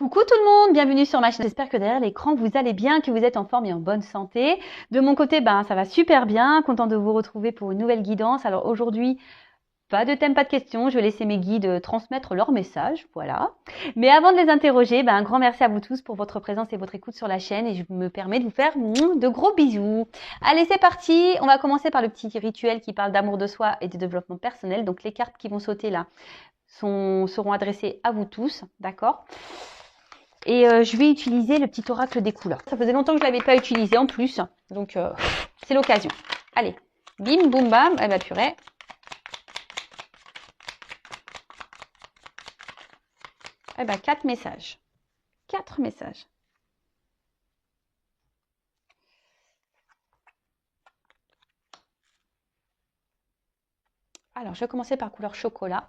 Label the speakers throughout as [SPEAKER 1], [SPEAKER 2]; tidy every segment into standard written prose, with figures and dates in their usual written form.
[SPEAKER 1] Coucou tout le monde, bienvenue sur ma chaîne. J'espère que derrière l'écran vous allez bien, que vous êtes en forme et en bonne santé. De mon côté, ça va super bien, content de vous retrouver pour une nouvelle guidance. Alors aujourd'hui, pas de thème, pas de questions, je vais laisser mes guides transmettre leur message, voilà. Mais avant de les interroger, un grand merci à vous tous pour votre présence et votre écoute sur la chaîne et je me permets de vous faire de gros bisous. Allez, c'est parti, on va commencer par le petit rituel qui parle d'amour de soi et de développement personnel. Donc les cartes qui vont sauter là seront adressées à vous tous, d'accord ? Et je vais utiliser le petit oracle des couleurs. Ça faisait longtemps que je ne l'avais pas utilisé en plus. Donc, c'est l'occasion. Allez, bim, boum, bam. Eh ben, purée. Eh ben, 4 messages. 4 messages. Alors, je vais commencer par couleur chocolat.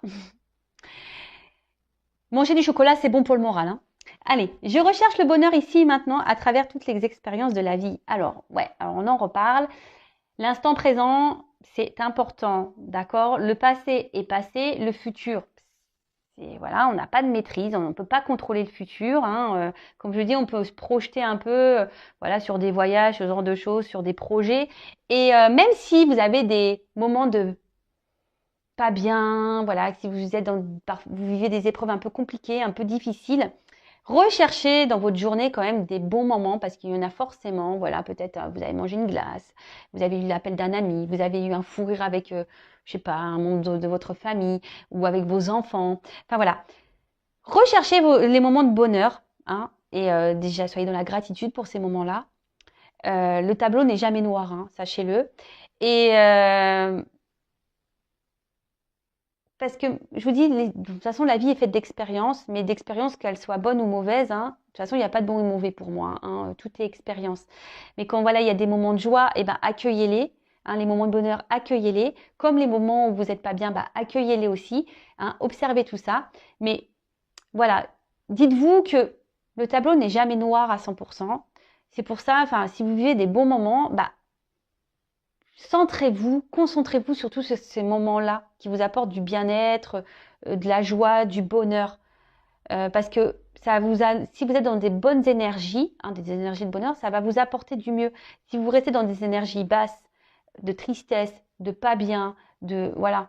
[SPEAKER 1] Manger du chocolat, c'est bon pour le moral, hein. Allez, je recherche le bonheur ici maintenant à travers toutes les expériences de la vie. Alors, on en reparle. L'instant présent, c'est important, d'accord? Le passé est passé, le futur, voilà, on n'a pas de maîtrise, on ne peut pas contrôler le futur, hein. Comme je dis, on peut se projeter un peu, voilà, sur des voyages, ce genre de choses, sur des projets. Et même si vous avez des moments de pas bien, voilà, si vous vivez des épreuves un peu compliquées, un peu difficiles, recherchez dans votre journée quand même des bons moments parce qu'il y en a forcément. Voilà, peut-être vous avez mangé une glace, vous avez eu l'appel d'un ami, vous avez eu un fou rire avec, je sais pas, un membre de votre famille ou avec vos enfants. Enfin voilà, recherchez les moments de bonheur, hein, et déjà soyez dans la gratitude pour ces moments-là. Le tableau n'est jamais noir, hein, sachez-le. Et parce que je vous dis, de toute façon, la vie est faite d'expériences, mais d'expériences, qu'elles soient bonnes ou mauvaises, hein. De toute façon, il n'y a pas de bon ou mauvais pour moi, hein. Tout est expérience. Mais quand voilà, il y a des moments de joie, accueillez-les. Hein, les moments de bonheur, accueillez-les. Comme les moments où vous n'êtes pas bien, accueillez-les aussi. Hein, observez tout ça. Mais voilà, dites-vous que le tableau n'est jamais noir à 100%. C'est pour ça, si vous vivez des bons moments, centrez-vous, concentrez-vous sur tous ces moments-là qui vous apportent du bien-être, de la joie, du bonheur. Parce que si vous êtes dans des bonnes énergies, hein, des énergies de bonheur, ça va vous apporter du mieux. Si vous restez dans des énergies basses, de tristesse, de pas bien, voilà,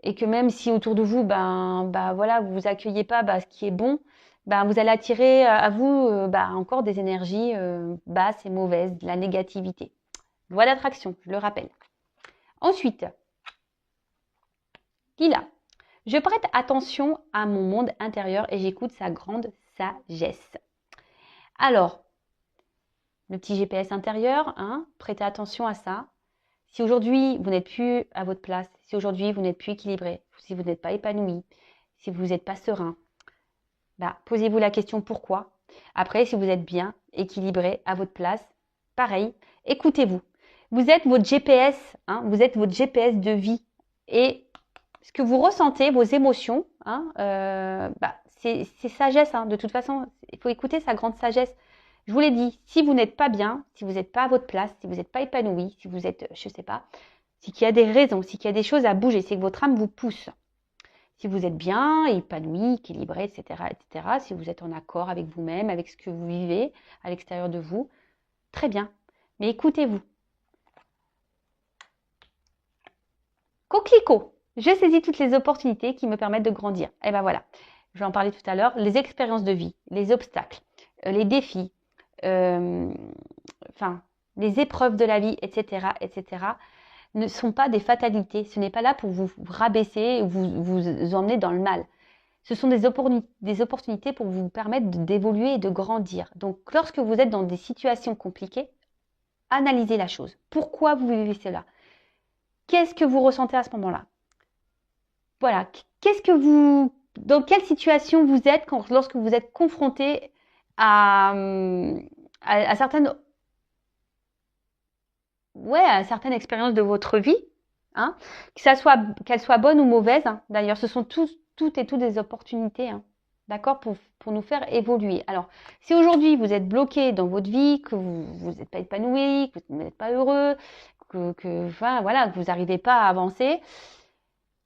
[SPEAKER 1] et que même si autour de vous, voilà, vous accueillez pas ce qui est bon, vous allez attirer à vous encore des énergies basses et mauvaises, de la négativité. Loi d'attraction, je le rappelle. Ensuite, Lila, je prête attention à mon monde intérieur et j'écoute sa grande sagesse. Alors, le petit GPS intérieur, hein, prêtez attention à ça. Si aujourd'hui vous n'êtes plus à votre place, si aujourd'hui vous n'êtes plus équilibré, si vous n'êtes pas épanoui, si vous n'êtes pas serein, posez-vous la question pourquoi. Après, si vous êtes bien, équilibré, à votre place, pareil, écoutez-vous. Vous êtes votre GPS, hein, vous êtes votre GPS de vie. Et ce que vous ressentez, vos émotions, hein, c'est sagesse. Hein. De toute façon, il faut écouter sa grande sagesse. Je vous l'ai dit, si vous n'êtes pas bien, si vous n'êtes pas à votre place, si vous n'êtes pas épanoui, si vous êtes, je ne sais pas, c'est qu'il y a des raisons, c'est qu'il y a des choses à bouger, c'est que votre âme vous pousse. Si vous êtes bien, épanoui, équilibré, etc., si vous êtes en accord avec vous-même, avec ce que vous vivez à l'extérieur de vous, très bien. Mais écoutez-vous. Coquelicot, je saisis toutes les opportunités qui me permettent de grandir. Et voilà, je vais en parler tout à l'heure. Les expériences de vie, les obstacles, les défis, les épreuves de la vie, etc., ne sont pas des fatalités. Ce n'est pas là pour vous rabaisser ou vous emmener dans le mal. Ce sont des opportunités pour vous permettre d'évoluer et de grandir. Donc, lorsque vous êtes dans des situations compliquées, analysez la chose. Pourquoi vous vivez cela ? Qu'est-ce que vous ressentez à ce moment-là ? Voilà, dans quelle situation vous êtes lorsque vous êtes confronté à certaines expériences de votre vie, hein, qu'elles soient bonnes ou mauvaises. Hein. D'ailleurs, ce sont toutes et toutes des opportunités, hein, d'accord, pour nous faire évoluer. Alors, si aujourd'hui vous êtes bloqué dans votre vie, que vous n'êtes pas épanoui, que vous n'êtes pas heureux, que vous n'arrivez pas à avancer,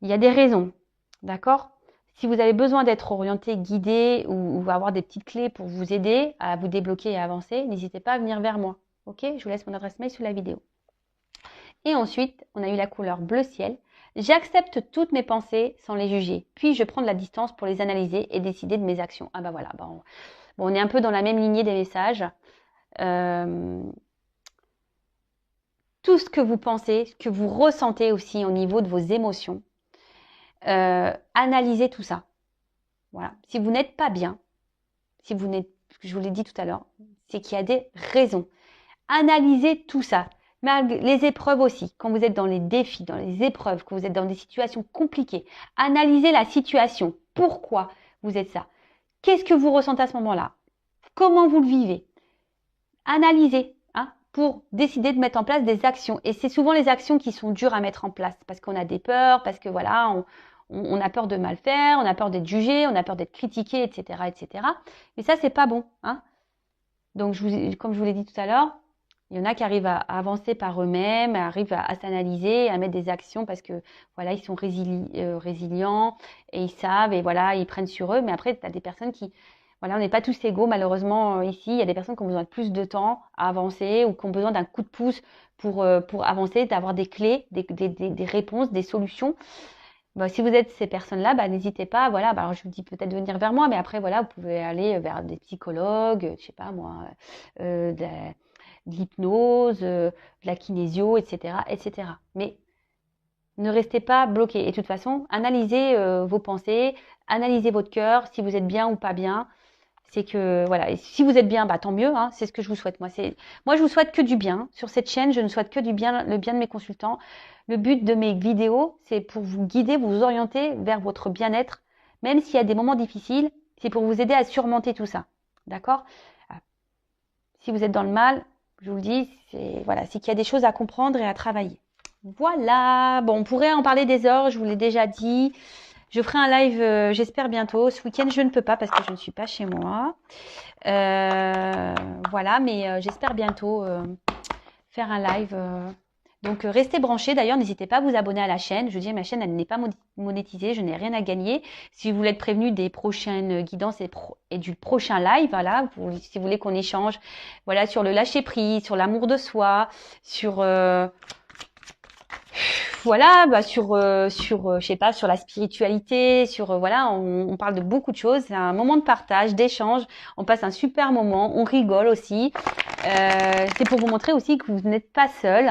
[SPEAKER 1] il y a des raisons, d'accord ? Si vous avez besoin d'être orienté, guidé ou avoir des petites clés pour vous aider à vous débloquer et à avancer, n'hésitez pas à venir vers moi. Ok? Je vous laisse mon adresse mail sous la vidéo. Et ensuite, on a eu la couleur bleu ciel. J'accepte toutes mes pensées sans les juger. Puis, je prends de la distance pour les analyser et décider de mes actions. Ah bah voilà, bon, on est un peu dans la même lignée des messages. Tout ce que vous pensez, ce que vous ressentez aussi au niveau de vos émotions, analysez tout ça. Voilà. Si vous n'êtes pas bien, si vous n'êtes, je vous l'ai dit tout à l'heure, c'est qu'il y a des raisons. Analysez tout ça. Malgré les épreuves aussi, quand vous êtes dans les défis, dans les épreuves, quand vous êtes dans des situations compliquées, analysez la situation. Pourquoi vous êtes ça? Qu'est-ce que vous ressentez à ce moment-là? Comment vous le vivez? Analysez pour décider de mettre en place des actions. Et c'est souvent les actions qui sont dures à mettre en place parce qu'on a des peurs, parce que voilà, on a peur de mal faire, on a peur d'être jugé, on a peur d'être critiqué, etc., etc. Mais ça, c'est pas bon. Donc, comme je vous l'ai dit tout à l'heure, il y en a qui arrivent à avancer par eux-mêmes, arrivent à s'analyser, à mettre des actions parce que voilà, ils sont résilients et ils savent et voilà, ils prennent sur eux. Mais après, tu as des personnes qui, voilà, on n'est pas tous égaux malheureusement ici. Il y a des personnes qui ont besoin de plus de temps à avancer ou qui ont besoin d'un coup de pouce pour avancer, d'avoir des clés, des réponses, des solutions. Bah, si vous êtes ces personnes-là, bah, n'hésitez pas. Voilà, alors je vous dis peut-être de venir vers moi, mais après voilà, vous pouvez aller vers des psychologues, je sais pas moi, de l'hypnose, de la kinésio, etc., etc. Mais ne restez pas bloqué. Et de toute façon, analysez vos pensées, analysez votre cœur, si vous êtes bien ou pas bien. C'est que voilà, et si vous êtes bien, bah tant mieux. C'est ce que je vous souhaite. Moi, je vous souhaite que du bien. Sur cette chaîne, je ne souhaite que du bien, le bien de mes consultants. Le but de mes vidéos, c'est pour vous guider, vous orienter vers votre bien-être, même s'il y a des moments difficiles. C'est pour vous aider à surmonter tout ça. D'accord? Si vous êtes dans le mal, je vous le dis, c'est qu'il y a des choses à comprendre et à travailler. Voilà. Bon, on pourrait en parler des heures. Je vous l'ai déjà dit. Je ferai un live, j'espère bientôt. Ce week-end, je ne peux pas parce que je ne suis pas chez moi. Voilà, mais j'espère bientôt faire un live. Donc, restez branchés. D'ailleurs, n'hésitez pas à vous abonner à la chaîne. Je dis, ma chaîne, elle n'est pas monétisée. Je n'ai rien à gagner. Si vous voulez être prévenu des prochaines guidances et du prochain live, voilà, si vous voulez qu'on échange, voilà, sur le lâcher-prise, sur l'amour de soi, sur... voilà, bah je sais pas, sur la spiritualité, sur voilà, on parle de beaucoup de choses. C'est un moment de partage, d'échange. On passe un super moment, on rigole aussi. C'est pour vous montrer aussi que vous n'êtes pas seul.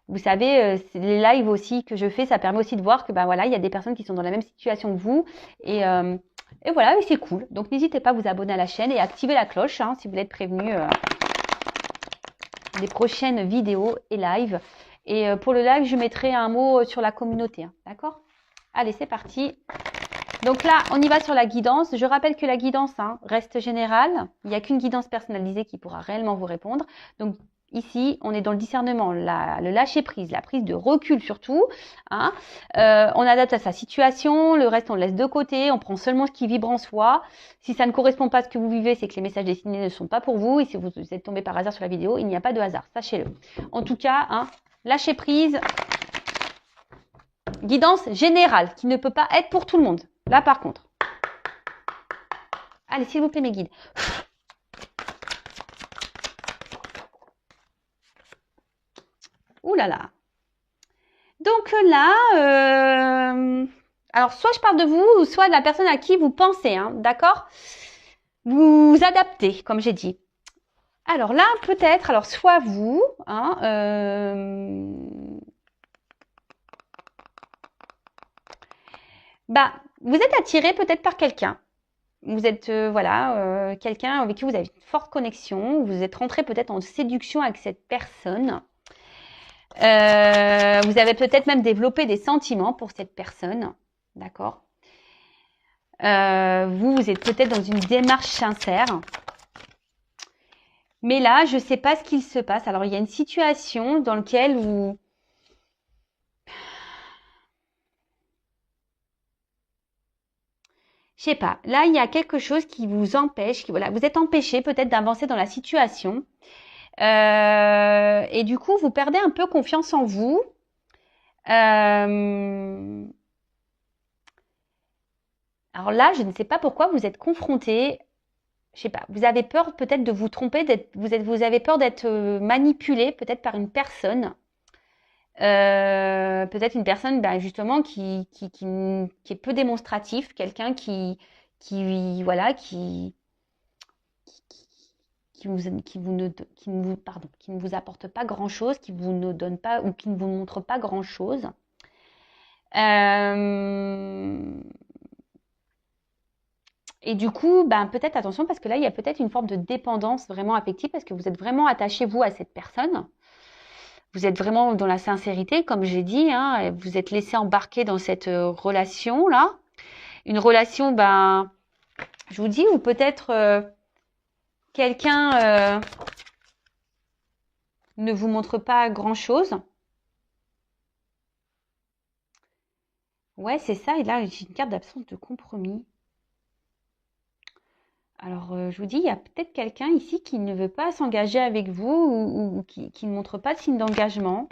[SPEAKER 1] Vous savez, les lives aussi que je fais, ça permet aussi de voir que bah voilà, il y a des personnes qui sont dans la même situation que vous et voilà, et c'est cool. Donc n'hésitez pas à vous abonner à la chaîne et activer la cloche si vous voulez être prévenu des prochaines vidéos et lives. Et pour le live, je mettrai un mot sur la communauté. D'accord? Allez, c'est parti. Donc là, on y va sur la guidance. Je rappelle que la guidance reste générale. Il n'y a qu'une guidance personnalisée qui pourra réellement vous répondre. Donc ici, on est dans le discernement, le lâcher-prise, la prise de recul surtout. On adapte à sa situation. Le reste, on le laisse de côté. On prend seulement ce qui vibre en soi. Si ça ne correspond pas à ce que vous vivez, c'est que les messages destinés ne sont pas pour vous. Et si vous êtes tombé par hasard sur la vidéo, il n'y a pas de hasard. Sachez-le. En tout cas, lâcher prise, guidance générale qui ne peut pas être pour tout le monde. Là, par contre. Allez, s'il vous plaît, mes guides. Ouh là là. Donc là, alors soit je parle de vous, soit de la personne à qui vous pensez, d'accord? Vous adaptez, comme j'ai dit. Alors là, peut-être, alors soit vous, vous êtes attiré peut-être par quelqu'un. Vous êtes, quelqu'un avec qui vous avez une forte connexion. Vous êtes rentré peut-être en séduction avec cette personne. Vous avez peut-être même développé des sentiments pour cette personne. D'accord? Vous êtes peut-être dans une démarche sincère. Mais là, je ne sais pas ce qu'il se passe. Alors, il y a une situation dans laquelle vous... Je sais pas. Là, il y a quelque chose qui vous empêche. Voilà, vous êtes empêché peut-être d'avancer dans la situation. Et du coup, vous perdez un peu confiance en vous. Alors là, je ne sais pas pourquoi vous êtes confronté, je sais pas, vous avez peur peut-être de vous tromper, vous avez peur d'être manipulé peut-être par une personne. Peut-être une personne justement qui est peu démonstratif, quelqu'un voilà, qui ne vous apporte pas grand-chose, qui vous ne donne pas ou qui ne vous montre pas grand-chose. Et du coup, peut-être attention parce que là, il y a peut-être une forme de dépendance vraiment affective parce que vous êtes vraiment attaché, vous, à cette personne. Vous êtes vraiment dans la sincérité, comme j'ai dit, hein, vous êtes laissé embarquer dans cette relation-là. Une relation, je vous dis, ou peut-être quelqu'un ne vous montre pas grand-chose. Ouais, c'est ça. Et là, j'ai une carte d'absence de compromis. Alors, je vous dis, il y a peut-être quelqu'un ici qui ne veut pas s'engager avec vous ou qui ne montre pas de signe d'engagement.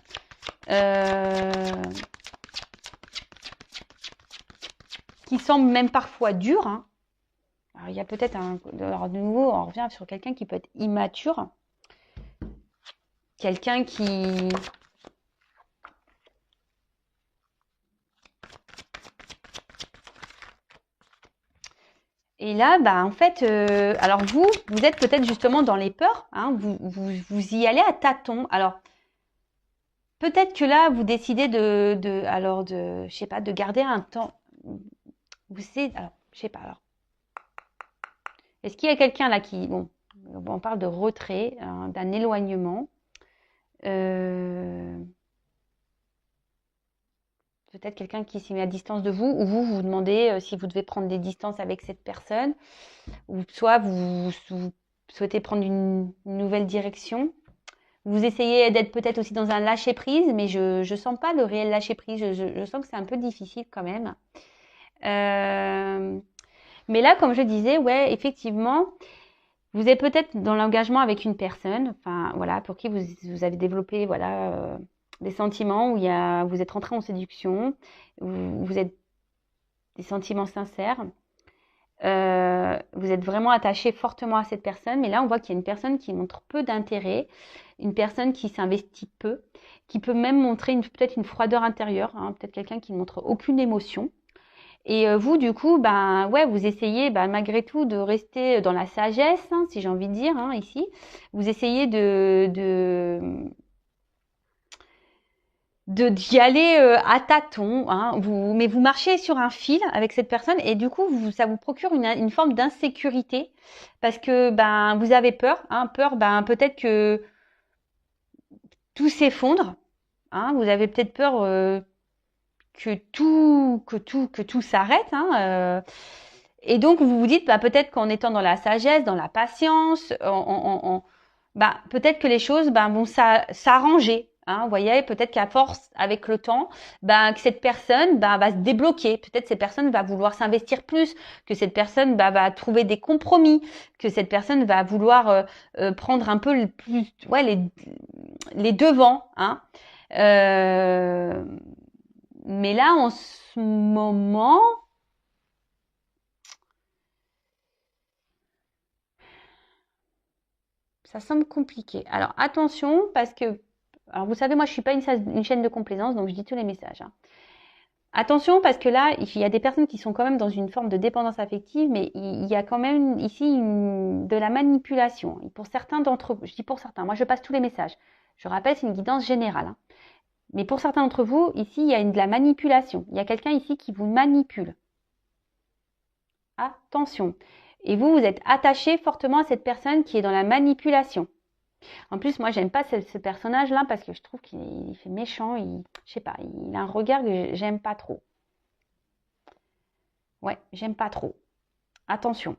[SPEAKER 1] Qui semble même parfois dur. Hein. Alors, il y a peut-être alors, de nouveau, on revient sur quelqu'un qui peut être immature. Quelqu'un qui... Et là, en fait, alors vous êtes peut-être justement dans les peurs. Hein, vous y allez à tâtons. Alors, peut-être que là, vous décidez je sais pas, de garder un temps. Vous savez, alors, je sais pas. Alors, est-ce qu'il y a quelqu'un là qui, bon, on parle de retrait, hein, d'un éloignement. Peut-être quelqu'un qui s'y met à distance de vous, ou vous demandez si vous devez prendre des distances avec cette personne, ou soit vous souhaitez prendre une nouvelle direction. Vous essayez d'être peut-être aussi dans un lâcher-prise, mais je sens pas le réel lâcher-prise. Je sens que c'est un peu difficile quand même. Mais là, comme je disais, ouais, effectivement, vous êtes peut-être dans l'engagement avec une personne, enfin voilà, pour qui vous avez développé voilà des sentiments où vous êtes rentré en séduction, où vous êtes des sentiments sincères. Vous êtes vraiment attaché fortement à cette personne, mais là on voit qu'il y a une personne qui montre peu d'intérêt, une personne qui s'investit peu, qui peut même montrer peut-être une froideur intérieure, hein, peut-être quelqu'un qui ne montre aucune émotion. Et vous, du coup, ouais, vous essayez malgré tout de rester dans la sagesse, hein, si j'ai envie de dire, hein, ici. Vous essayez d'y aller à tâtons, hein, mais vous marchez sur un fil avec cette personne et du coup, ça vous procure une forme d'insécurité parce que vous avez peur, hein, peur, peut-être que tout s'effondre, hein, vous avez peut-être peur que tout s'arrête, hein, et donc vous vous dites peut-être qu'en étant dans la sagesse, dans la patience, peut-être que les choses vont s'arranger. Hein, vous voyez, peut-être qu'à force, avec le temps, que cette personne va se débloquer. Peut-être cette personne va vouloir s'investir plus, que cette personne va trouver des compromis, que cette personne va vouloir prendre un peu les devants. Hein. Mais là, en ce moment, ça semble compliqué. Alors attention, parce que, alors vous savez, moi je suis pas une chaîne de complaisance, donc je dis tous les messages. Hein. Attention, parce que là, il y a des personnes qui sont quand même dans une forme de dépendance affective, mais il y a quand même ici de la manipulation. Et pour certains d'entre vous, je dis pour certains, moi je passe tous les messages. Je rappelle, c'est une guidance générale. Hein. Mais pour certains d'entre vous, ici, il y a de la manipulation. Il y a quelqu'un ici qui vous manipule. Attention. Et vous êtes attaché fortement à cette personne qui est dans la manipulation. En plus, moi, j'aime pas ce personnage-là parce que je trouve qu'il fait méchant. Je sais pas, il a un regard que j'aime pas trop. Ouais, j'aime pas trop. Attention.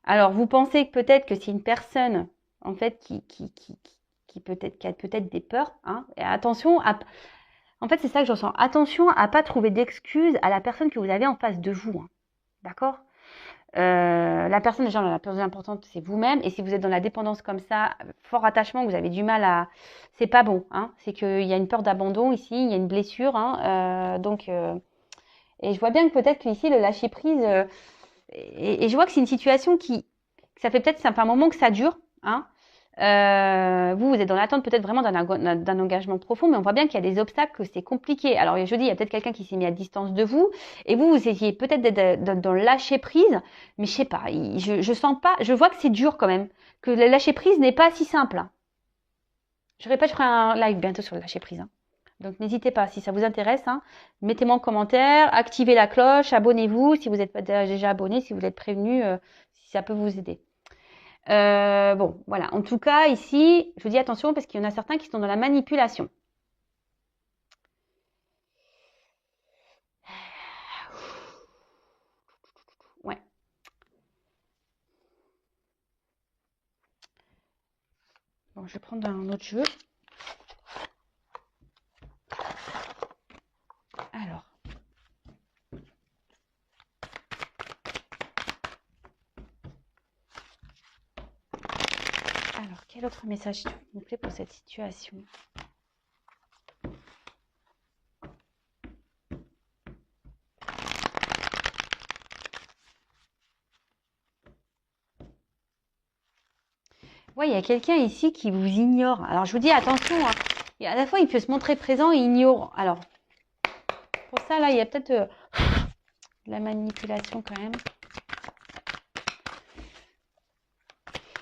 [SPEAKER 1] Alors, vous pensez que peut-être que c'est une personne, en fait, qui a peut-être des peurs. Hein, et attention en fait, c'est ça que je ressens. Attention à pas trouver d'excuses à la personne que vous avez en face de vous. Hein. D'accord ? La personne déjà la plus importante c'est vous-même et si vous êtes dans la dépendance comme ça, fort attachement, vous avez du mal à, c'est pas bon, hein, c'est qu'il y a une peur d'abandon ici, il y a une blessure, hein, donc Et je vois bien que peut-être qu'ici, le lâcher prise, et je vois que c'est une situation que ça fait peut-être un moment que ça dure, hein. Vous êtes dans l'attente peut-être vraiment d'un engagement profond, mais on voit bien qu'il y a des obstacles, que c'est compliqué. Alors, je dis, il y a peut-être quelqu'un qui s'est mis à distance de vous, et vous essayez peut-être d'être dans le lâcher prise, mais je sais pas, je sens pas, je vois que c'est dur quand même, que le lâcher prise n'est pas si simple, hein. Je répète, je ferai un live bientôt sur le lâcher prise, hein. Donc n'hésitez pas, si ça vous intéresse, hein, mettez-moi en commentaire, activez la cloche, abonnez-vous si vous n'êtes pas déjà abonné, si vous êtes prévenu, si ça peut vous aider. Bon, voilà. En tout cas, ici, je vous dis attention parce qu'il y en a certains qui sont dans la manipulation. Ouais. Bon, je vais prendre un autre jeu. Alors. Alors, quel autre message s'il vous plaît pour cette situation? Ouais, il y a quelqu'un ici qui vous ignore. Alors, je vous dis attention, hein. À la fois, il peut se montrer présent et ignore. Alors, pour ça, là, il y a peut-être de la manipulation quand même.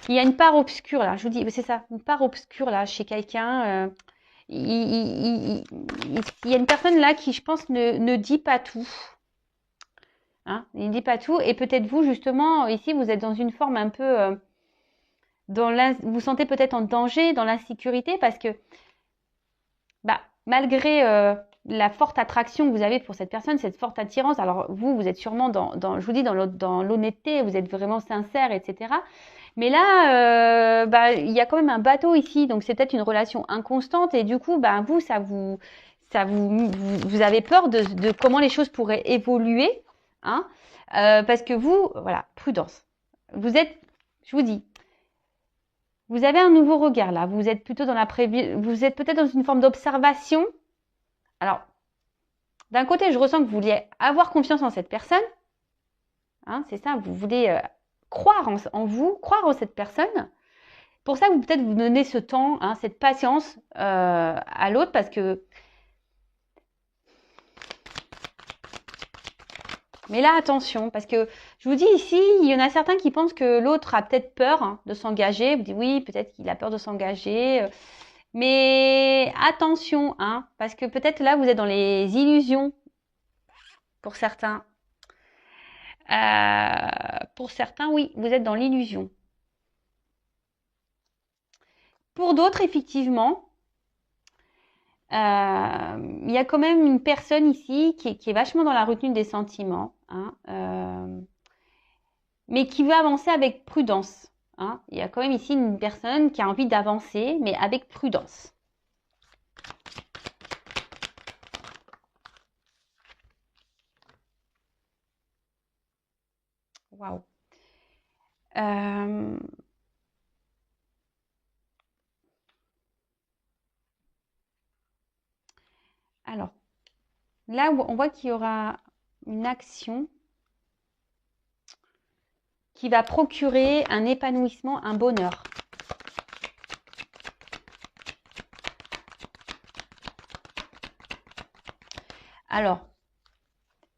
[SPEAKER 1] Il y a une part obscure, là. Je vous dis, c'est ça, une part obscure, là, chez quelqu'un. Il y a une personne, là, qui, je pense, ne dit pas tout. Hein, il ne dit pas tout. Et peut-être vous, justement, ici, vous êtes dans une forme un peu... vous vous sentez peut-être en danger, dans l'insécurité, parce que bah, malgré la forte attraction que vous avez pour cette personne, cette forte attirance, alors vous êtes sûrement je vous dis, dans l'honnêteté, vous êtes vraiment sincère, etc. Mais là, il y a quand même un bateau ici, donc c'est peut-être une relation inconstante, et du coup, vous avez peur de comment les choses pourraient évoluer, hein, parce que vous, voilà, prudence. Je vous dis, vous avez un nouveau regard là. Vous êtes plutôt vous êtes peut-être dans une forme d'observation. Alors, d'un côté, je ressens que vous vouliez avoir confiance en cette personne. Hein, c'est ça, vous voulez croire en vous, croire en cette personne. Pour ça, vous peut-être vous donnez ce temps, hein, cette patience à l'autre, parce que... Mais là, attention, parce que je vous dis ici, il y en a certains qui pensent que l'autre a peut-être peur, hein, de s'engager. Vous dites oui, peut-être qu'il a peur de s'engager. Mais attention, hein, parce que peut-être là, vous êtes dans les illusions pour certains. Pour certains, oui, vous êtes dans l'illusion. Pour d'autres, effectivement, il y a quand même une personne ici qui est vachement dans la retenue des sentiments, hein, mais qui veut avancer avec prudence. Hein. Il y a quand même ici une personne qui a envie d'avancer, mais avec prudence. Waouh. Alors, là, on voit qu'il y aura une action qui va procurer un épanouissement, un bonheur. Alors,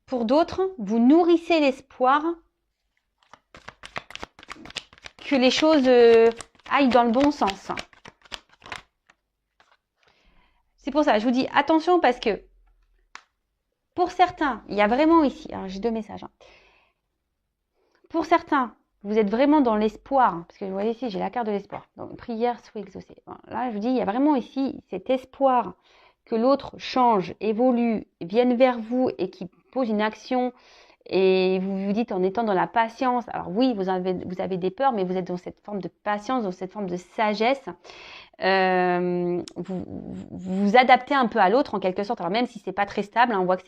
[SPEAKER 1] pour d'autres, vous nourrissez l'espoir que les choses aillent dans le bon sens. C'est pour ça, je vous dis attention parce que pour certains, il y a vraiment ici, alors j'ai deux messages. Hein. Pour certains, vous êtes vraiment dans l'espoir, parce que je vois ici, j'ai la carte de l'espoir. Donc, prière soit exaucée. Bon, là, je vous dis, il y a vraiment ici cet espoir que l'autre change, évolue, vienne vers vous et qui pose une action. Et vous vous dites en étant dans la patience, alors oui, vous avez des peurs, mais vous êtes dans cette forme de patience, dans cette forme de sagesse. Vous adaptez un peu à l'autre en quelque sorte. Alors même si c'est pas très stable, hein, on voit que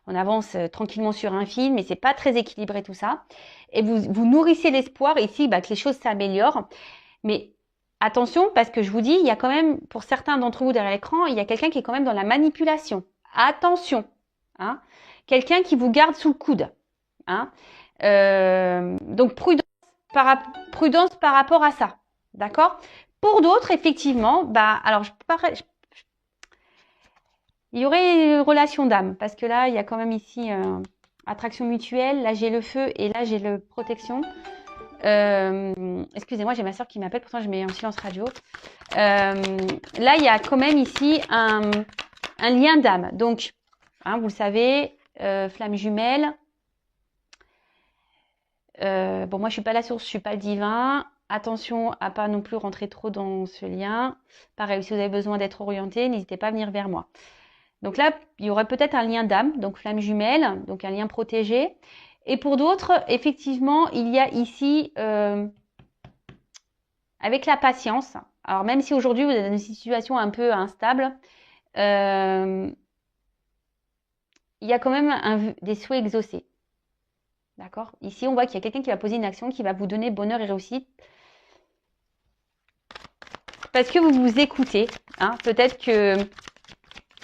[SPEAKER 1] on avance tranquillement sur un fil, mais c'est pas très équilibré tout ça. Et vous nourrissez l'espoir ici que les choses s'améliorent. Mais attention, parce que je vous dis, il y a quand même, pour certains d'entre vous derrière l'écran, il y a quelqu'un qui est quand même dans la manipulation. Attention, hein. quelqu'un qui vous garde sous le coude. Hein. Donc, prudence par rapport à ça. D'accord? Pour d'autres, effectivement, alors, il y aurait une relation d'âme, parce que là, il y a quand même ici attraction mutuelle. Là, j'ai le feu et là, j'ai le protection. Excusez-moi, j'ai ma soeur qui m'appelle, pourtant je mets en silence radio. Là, il y a quand même ici un lien d'âme. Donc, hein, vous le savez, flamme jumelle. Bon, moi, je suis pas la source, je suis pas le divin. Attention à pas non plus rentrer trop dans ce lien. Pareil, si vous avez besoin d'être orienté, n'hésitez pas à venir vers moi. Donc là, il y aurait peut-être un lien d'âme, donc flamme jumelle, donc un lien protégé. Et pour d'autres, effectivement, il y a ici, avec la patience, alors même si aujourd'hui vous êtes dans une situation un peu instable, il y a quand même des souhaits exaucés. D'accord? Ici, on voit qu'il y a quelqu'un qui va poser une action qui va vous donner bonheur et réussite. Parce que vous vous écoutez. Hein? Peut-être que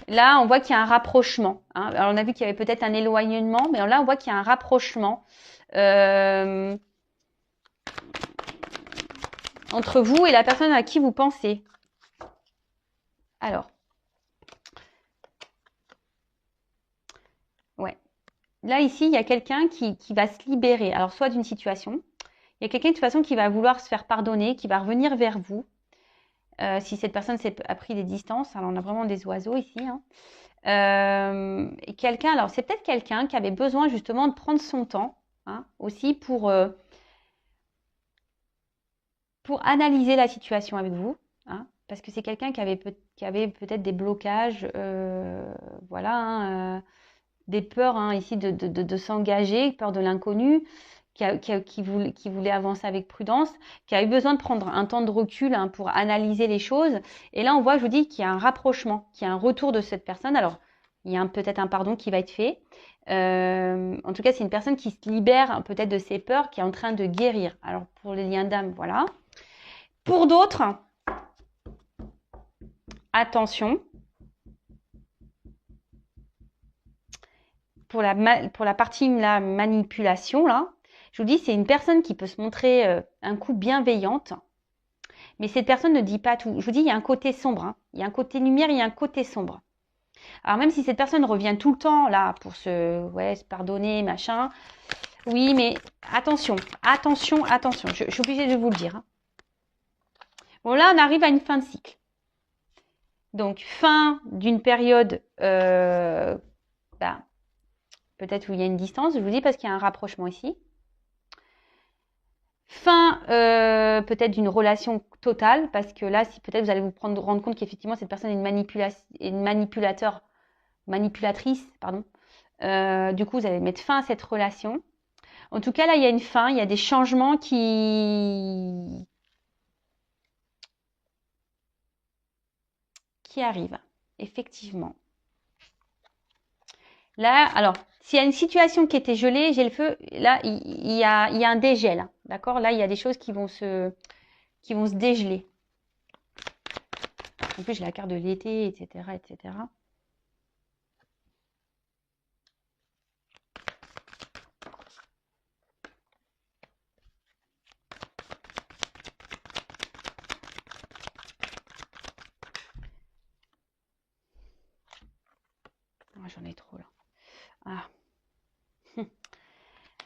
[SPEAKER 1] là, on voit qu'il y a un rapprochement. Hein? Alors, on a vu qu'il y avait peut-être un éloignement, mais là, on voit qu'il y a un rapprochement entre vous et la personne à qui vous pensez. Alors, ouais. Là, ici, il y a quelqu'un qui va se libérer. Alors, soit d'une situation. Il y a quelqu'un de toute façon qui va vouloir se faire pardonner, qui va revenir vers vous. Si cette personne a pris des distances, alors on a vraiment des oiseaux ici. Hein. Et quelqu'un, alors c'est peut-être quelqu'un qui avait besoin justement de prendre son temps hein, aussi pour analyser la situation avec vous. Hein, parce que c'est quelqu'un qui avait peut-être des blocages, voilà, hein, des peurs hein, ici de s'engager, peur de l'inconnu. Qui voulait avancer avec prudence, qui a eu besoin de prendre un temps de recul hein, pour analyser les choses. Et là, on voit, je vous dis, qu'il y a un rapprochement, qu'il y a un retour de cette personne. Alors, il y a peut-être un pardon qui va être fait. En tout cas, c'est une personne qui se libère hein, peut-être de ses peurs, qui est en train de guérir. Alors, pour les liens d'âme, voilà. Pour d'autres, attention. Pour la partie la manipulation, là, je vous dis, c'est une personne qui peut se montrer un coup bienveillante, mais cette personne ne dit pas tout. Je vous dis, il y a un côté sombre. Hein. Il y a un côté lumière, il y a un côté sombre. Alors même si cette personne revient tout le temps là pour se pardonner, machin, oui, mais attention, attention, attention. Je suis obligée de vous le dire. Hein. Bon, là, on arrive à une fin de cycle. Donc, fin d'une période, peut-être où il y a une distance, je vous dis parce qu'il y a un rapprochement ici. Fin peut-être d'une relation totale, parce que là, si peut-être vous allez vous rendre compte qu'effectivement cette personne est une manipulatrice, pardon. Du coup, vous allez mettre fin à cette relation. En tout cas, là, il y a une fin, il y a des changements qui arrivent, effectivement. Là, alors, s'il y a une situation qui était gelée, j'ai le feu, là, il y a un dégel. Hein, d'accord? Là, il y a des choses qui vont se dégeler. En plus, j'ai la carte de l'été, etc., etc. Oh, j'en ai trop, là. Ah.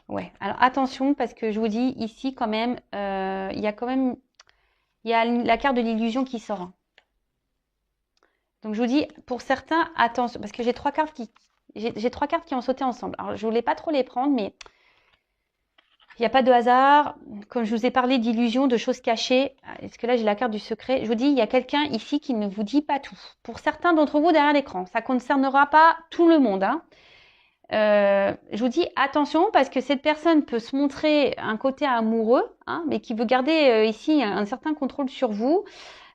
[SPEAKER 1] Ouais, alors attention parce que je vous dis ici quand même, il y a la carte de l'illusion qui sort. Hein. Donc je vous dis pour certains attention parce que j'ai trois cartes qui ont sauté ensemble. Alors je voulais pas trop les prendre mais il n'y a pas de hasard. Comme je vous ai parlé d'illusion, de choses cachées, est-ce que là j'ai la carte du secret? Je vous dis il y a quelqu'un ici qui ne vous dit pas tout. Pour certains d'entre vous derrière l'écran, ça concernera pas tout le monde. Hein. Je vous dis attention parce que cette personne peut se montrer un côté amoureux, hein, mais qui veut garder ici un certain contrôle sur vous.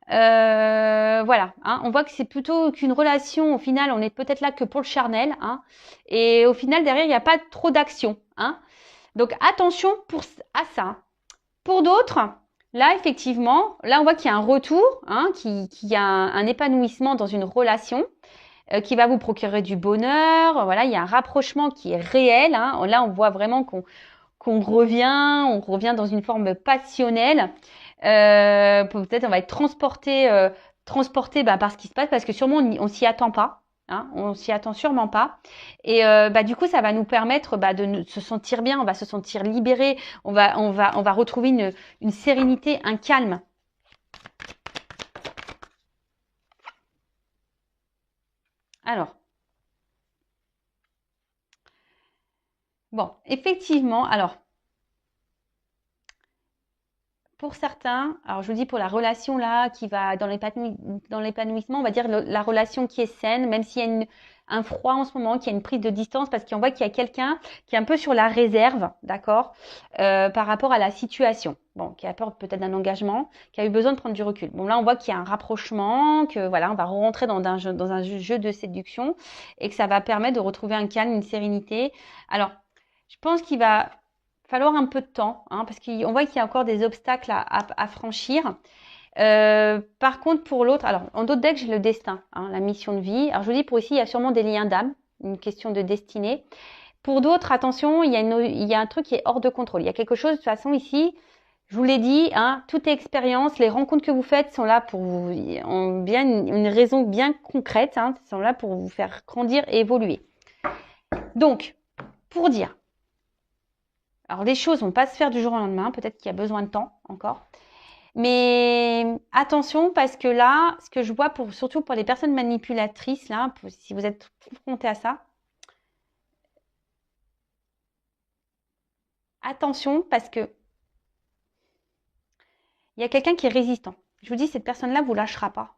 [SPEAKER 1] Voilà, hein, on voit que c'est plutôt qu'une relation. Au final, on est peut-être là que pour le charnel, hein, et au final derrière il n'y a pas trop d'action. Hein. Donc attention à ça. Pour d'autres, là effectivement, là on voit qu'il y a un retour, hein, qu'il y a un épanouissement dans une relation. qui va vous procurer du bonheur. Voilà, il y a un rapprochement qui est réel. Hein. Là, on voit vraiment qu'on revient dans une forme passionnelle. Peut-être on va être transporté par ce qui se passe, parce que sûrement on s'y attend pas. Hein, on s'y attend sûrement pas. Et du coup, ça va nous permettre de se sentir bien. On va se sentir libéré. On va retrouver une sérénité, un calme. Alors, bon, effectivement, alors, pour certains, alors je vous dis pour la relation là qui va dans l'épanouissement, on va dire la relation qui est saine, même s'il y a un froid en ce moment, qu'il y a une prise de distance, parce qu'on voit qu'il y a quelqu'un qui est un peu sur la réserve, d'accord, par rapport à la situation. Bon, qui a peur peut-être d'un engagement, qui a eu besoin de prendre du recul. Bon, là, on voit qu'il y a un rapprochement, que voilà, on va rentrer dans un jeu de séduction, et que ça va permettre de retrouver un calme, une sérénité. Alors, je pense qu'il va falloir un peu de temps, hein, parce qu'on voit qu'il y a encore des obstacles à franchir. Par contre, pour l'autre, alors en d'autres decks, j'ai le destin, hein, la mission de vie. Alors je vous dis, pour ici, il y a sûrement des liens d'âme, une question de destinée. Pour d'autres, attention, il y a un truc qui est hors de contrôle. Il y a quelque chose, de toute façon, ici, je vous l'ai dit, hein, toute expérience, les rencontres que vous faites sont là pour vous, ont bien une raison bien concrète, hein, sont là pour vous faire grandir et évoluer. Donc, pour dire, alors les choses vont pas se faire du jour au lendemain, peut-être qu'il y a besoin de temps encore. Mais attention, parce que là, ce que je vois surtout pour les personnes manipulatrices, là, si vous êtes confrontés à ça, attention, parce que il y a quelqu'un qui est résistant. Je vous dis, cette personne-là vous lâchera pas.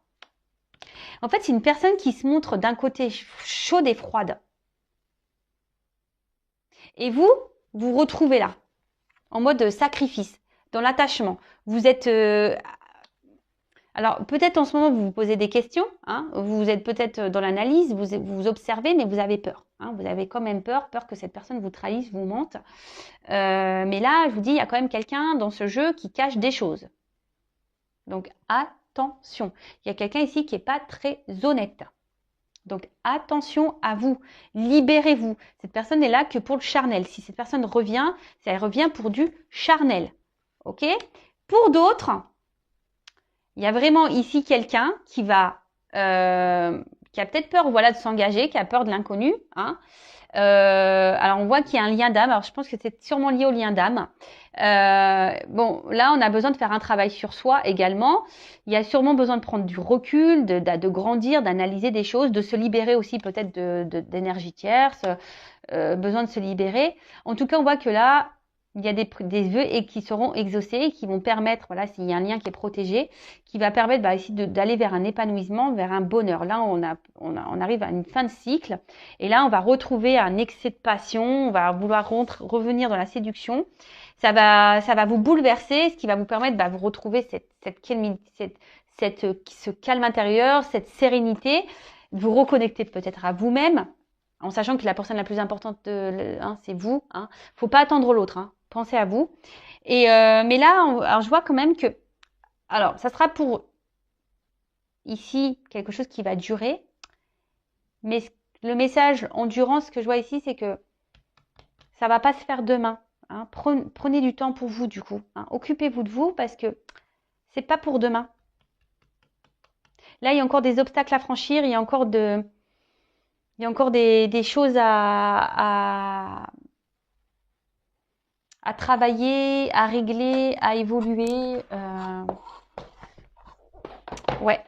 [SPEAKER 1] En fait, c'est une personne qui se montre d'un côté chaude et froide. Et vous retrouvez là, en mode sacrifice, dans l'attachement. Vous êtes... alors, peut-être en ce moment, vous vous posez des questions. Hein, vous êtes peut-être dans l'analyse, vous observez, mais vous avez peur. Hein, vous avez quand même peur que cette personne vous trahisse, vous mente. Mais là, je vous dis, il y a quand même quelqu'un dans ce jeu qui cache des choses. Donc, attention. Il y a quelqu'un ici qui n'est pas très honnête. Donc, attention à vous. Libérez-vous. Cette personne n'est là que pour le charnel. Si cette personne revient, elle revient pour du charnel. OK ? Pour d'autres, il y a vraiment ici quelqu'un qui a peut-être peur, voilà, de s'engager, qui a peur de l'inconnu. Hein. Alors, on voit qu'il y a un lien d'âme. Alors, je pense que c'est sûrement lié au lien d'âme. Bon, là, on a besoin de faire un travail sur soi également. Il y a sûrement besoin de prendre du recul, de grandir, d'analyser des choses, de se libérer aussi peut-être d'énergie tierce, besoin de se libérer. En tout cas, on voit que là, il y a des vœux qui seront exaucés, qui vont permettre, voilà, s'il y a un lien qui est protégé, qui va permettre ici d'aller vers un épanouissement, vers un bonheur. Là, on arrive à une fin de cycle, et là, on va retrouver un excès de passion, on va vouloir revenir dans la séduction. Ça va vous bouleverser, ce qui va vous permettre de vous retrouver ce calme intérieur, cette sérénité, vous reconnecter peut-être à vous-même, en sachant que la personne la plus importante, c'est vous. Hein. Faut pas attendre l'autre. Hein. Pensez à vous. Et mais là, alors je vois quand même que, alors ça sera pour ici quelque chose qui va durer, mais le message endurance que je vois ici, c'est que ça va pas se faire demain. Hein. Prenez du temps pour vous du coup. Hein. Occupez-vous de vous parce que c'est pas pour demain. Là, il y a encore des obstacles à franchir. Il y a encore des choses à travailler, à régler, à évoluer. Ouais.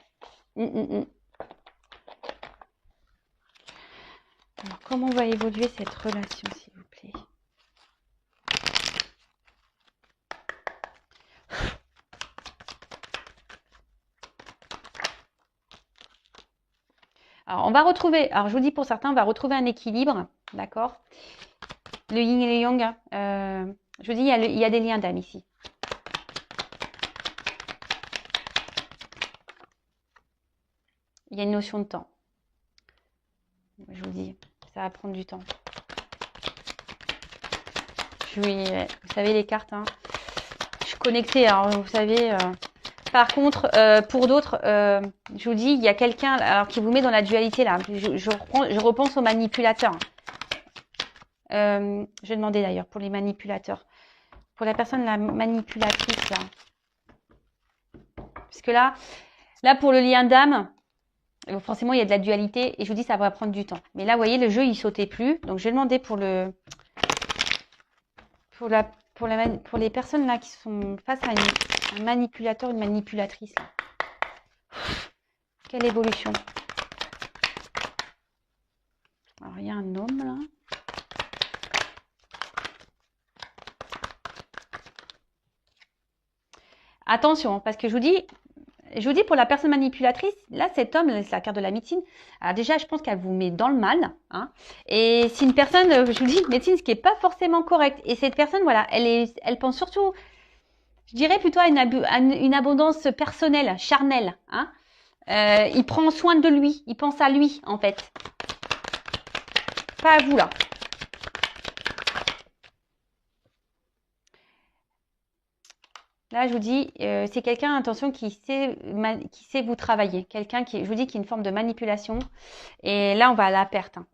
[SPEAKER 1] Alors, comment va évoluer cette relation, s'il vous plaît? Alors, on va retrouver, alors je vous dis pour certains, on va retrouver un équilibre, d'accord? Le yin et le yang, je vous dis, il y a des liens d'âme ici. Il y a une notion de temps. Je vous dis, ça va prendre du temps. Vous savez les cartes, hein. Je suis connectée, alors vous savez, Par contre, pour d'autres, je vous dis, il y a quelqu'un alors qui vous met dans la dualité là. Je repense aux manipulateurs. Je vais demander d'ailleurs pour les manipulateurs. Pour la personne, la manipulatrice là. Parce que là pour le lien d'âme, forcément il y a de la dualité et je vous dis ça va prendre du temps. Mais là, vous voyez, le jeu il sautait plus. Donc je vais demander pour les personnes là qui sont face à un manipulateur, une manipulatrice là. Quelle évolution. Alors il y a un homme là. Attention, parce que je vous dis pour la personne manipulatrice, là cet homme, c'est la carte de la médecine. Alors déjà, je pense qu'elle vous met dans le mal. Hein, et c'est une personne, je vous dis, médecine, ce qui n'est pas forcément correct. Et cette personne, voilà, elle pense surtout, je dirais plutôt à une abondance personnelle, charnelle. Hein. Il prend soin de lui, il pense à lui en fait. Pas à vous là. Là, je vous dis, c'est quelqu'un, attention, qui sait vous travailler. Quelqu'un qui, je vous dis, qui est une forme de manipulation. Et là, on va à la perte. Hein.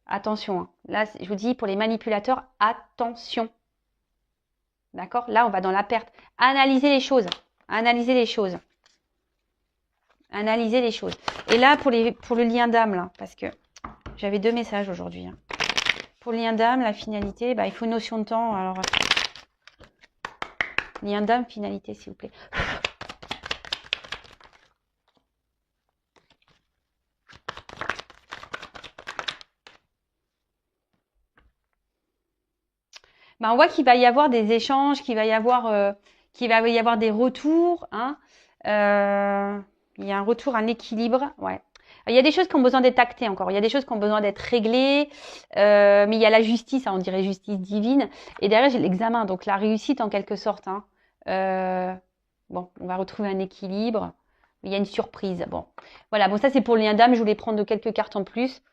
[SPEAKER 1] Attention. Hein. Là, je vous dis, pour les manipulateurs, attention. D'accord? Là, on va dans la perte. Analysez les choses. Analysez les choses. Analysez les choses. Et là, pour le lien d'âme, là, parce que j'avais 2 messages aujourd'hui. Hein. Pour le lien d'âme, la finalité, bah, il faut une notion de temps. Alors, lien d'âme, finalité, s'il vous plaît. Ben, on voit qu'il va y avoir des échanges, qu'il va y avoir des retours. Hein. Il y a un retour, un équilibre. Ouais. Il y a des choses qui ont besoin d'être actées encore. Il y a des choses qui ont besoin d'être réglées. Mais il y a la justice, hein, on dirait justice divine. Et derrière, j'ai l'examen, donc la réussite en quelque sorte. Hein. Bon, on va retrouver un équilibre. Il y a une surprise. Bon, voilà. Bon, ça c'est pour le lien d'âme. Je voulais prendre quelques cartes en plus.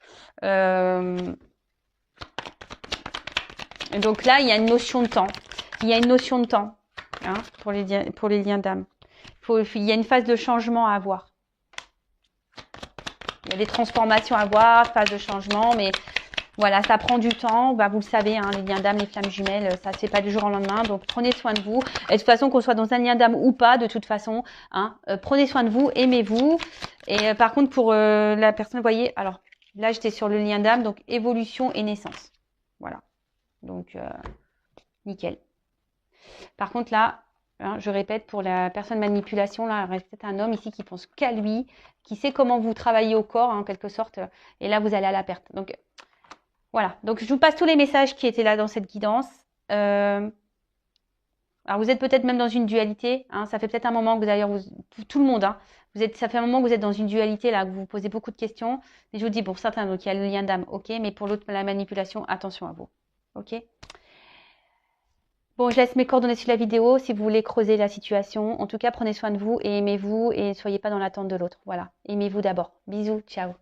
[SPEAKER 1] Donc là, il y a une notion de temps. Il y a une notion de temps hein, pour les liens d'âme. Il y a une phase de changement à avoir. Il y a des transformations à avoir, phase de changement, mais voilà, ça prend du temps. Bah, vous le savez, hein, les liens d'âme, les flammes jumelles, ça ne se fait pas du jour au lendemain. Donc, prenez soin de vous. Et de toute façon, qu'on soit dans un lien d'âme ou pas, de toute façon, hein, prenez soin de vous, aimez-vous. Et par contre, pour la personne, vous voyez, alors là, j'étais sur le lien d'âme, donc évolution et naissance. Voilà. Donc, nickel. Par contre, là, hein, je répète, pour la personne manipulation, là, il reste peut-être un homme ici qui pense qu'à lui, qui sait comment vous travaillez au corps, hein, en quelque sorte. Et là, vous allez à la perte. Donc, voilà. Donc, je vous passe tous les messages qui étaient là dans cette guidance. Alors, vous êtes peut-être même dans une dualité. Hein, ça fait peut-être un moment que d'ailleurs, tout le monde, hein, ça fait un moment que vous êtes dans une dualité, là, que vous vous posez beaucoup de questions. Mais je vous dis, pour certains, donc, il y a le lien d'âme, ok. Mais pour l'autre, la manipulation, attention à vous. Ok. Bon, je laisse mes coordonnées sur la vidéo si vous voulez creuser la situation. En tout cas, prenez soin de vous et aimez-vous et ne soyez pas dans l'attente de l'autre. Voilà. Aimez-vous d'abord. Bisous. Ciao.